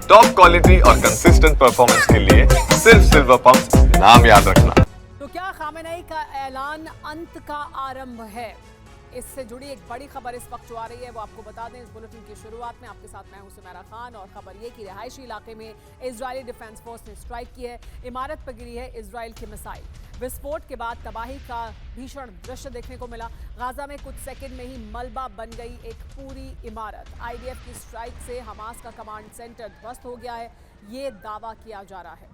Top quality और consistent performance के लिए सिर्फ सिल्वर पंप नाम याद रखना। तो क्या खामेनेई का ऐलान अंत का आरंभ है? इससे जुड़ी एक बड़ी खबर इस वक्त जो आ रही है वो आपको बता दें। इस बुलेटिन की शुरुआत में आपके साथ मैं हूं सुमेरा खान और खबर ये कि रिहायशी इलाके में इजरायली डिफेंस फोर्स ने स्ट्राइक की है। इमारत पर गिरी है इजराइल की मिसाइल। विस्फोट के बाद तबाही का भीषण दृश्य देखने को मिला। गाजा में कुछ सेकंड में ही मलबा बन गई एक पूरी इमारत। आईडीएफ की स्ट्राइक से हमास का कमांड सेंटर ध्वस्त हो गया है, ये दावा किया जा रहा है।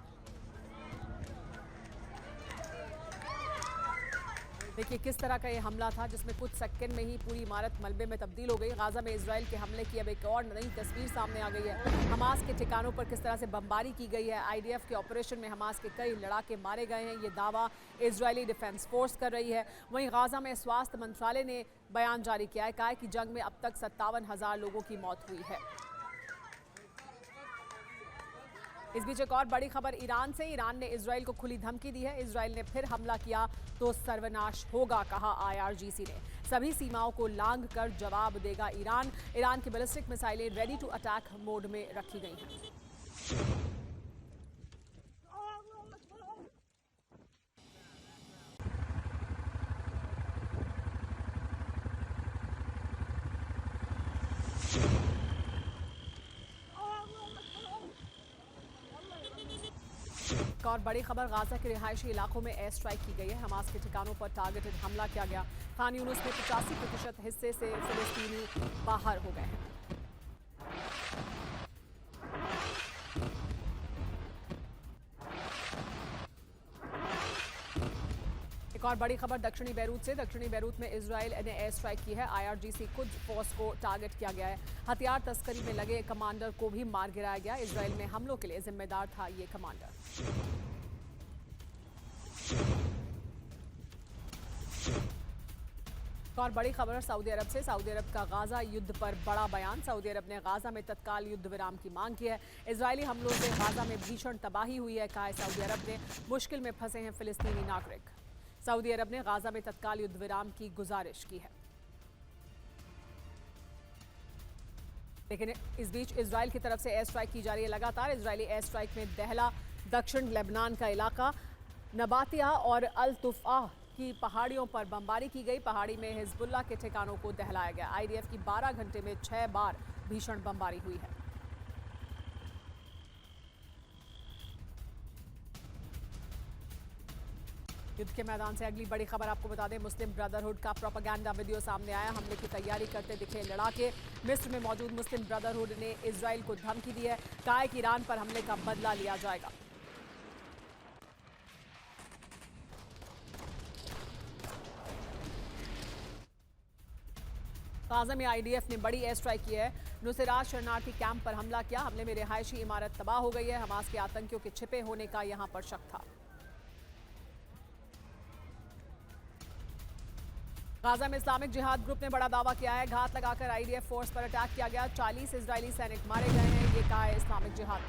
देखिए किस तरह का ये हमला था जिसमें कुछ सेकंड में ही पूरी इमारत मलबे में तब्दील हो गई। गाजा में इजराइल के हमले की अब एक और नई तस्वीर सामने आ गई है। हमास के ठिकानों पर किस तरह से बमबारी की गई है। आईडीएफ के ऑपरेशन में हमास के कई लड़ाके मारे गए हैं, ये दावा इजरायली डिफेंस फोर्स कर रही है। वहीं गाजा में स्वास्थ्य मंत्रालय ने बयान जारी किया है, कहा है कि जंग में अब तक 57,000 लोगों की मौत हुई है। इस बीच एक और बड़ी खबर ईरान से। ईरान ने इजराइल को खुली धमकी दी है। इजराइल ने फिर हमला किया तो सर्वनाश होगा, कहा आईआरजीसी ने। सभी सीमाओं को लांघ कर जवाब देगा ईरान। ईरान की बैलिस्टिक मिसाइलें रेडी टू अटैक मोड में रखी गई हैं। एक और बड़ी खबर, गाजा के रिहायशी इलाकों में एयर स्ट्राइक की गई है। हमास के ठिकानों पर टारगेटेड हमला किया गया। खान यूनुस में 85% हिस्से से फिलिस्तीनी बाहर हो गए हैं। एक और बड़ी खबर दक्षिणी बैरूत से। दक्षिणी बैरूत में इजराइल ने एयर स्ट्राइक की है। आईआरजीसी खुद फोर्स को टारगेट किया गया है। हथियार तस्करी में लगे कमांडर को भी मार गिराया गया। इजराइल में हमलों के लिए जिम्मेदार था ये कमांडर। और बड़ी खबर सऊदी अरब से। सऊदी अरब का गाजा युद्ध पर बड़ा बयान। सऊदी अरब ने गाजा में तत्काल युद्ध विराम की मांग की है। इजरायली हमलों से गाजा में भीषण तबाही हुई है, कहा है सऊदी अरब ने। मुश्किल में फंसे हैं फिलिस्तीनी नागरिक। सऊदी अरब ने गाजा में तत्काल युद्ध विराम की गुजारिश की है। लेकिन इस बीच इजराइल की तरफ से एयर स्ट्राइक की जा रही है लगातार। इजरायली एयर स्ट्राइक में दहला, दक्षिण लेबनान का इलाका, नबातिया और अल तुफ़ाह की पहाड़ियों पर बमबारी की गई। पहाड़ी में हिजबुल्लाह के ठिकानों को दहलाया गया। आईडीएफ की 12 घंटे में 6 बार भीषण बमबारी हुई है। युद्ध के मैदान से अगली बड़ी खबर आपको बता दें। मुस्लिम ब्रदरहुड का प्रोपेगेंडा वीडियो सामने आया। हमले की तैयारी करते दिखे लड़ाके। मिस्र में मौजूद मुस्लिम ब्रदरहुड ने इजराइल को धमकी दी है, कहा है कि ईरान पर हमले का बदला लिया जाएगा। गाजा में आईडीएफ ने बड़ी एयर स्ट्राइक की है। नुसैरात शरणार्थी कैंप पर हमला किया। हमले में रिहायशी इमारत तबाह हो गई है। हमास के आतंकियों के छिपे होने का यहां पर शक था। गाजा में इस्लामिक जिहाद ग्रुप ने बड़ा दावा किया है। घात लगाकर आईडीएफ फोर्स पर अटैक किया गया। 40 इजरायली सैनिक मारे गए हैं, ये कहा है इस्लामिक जिहाद।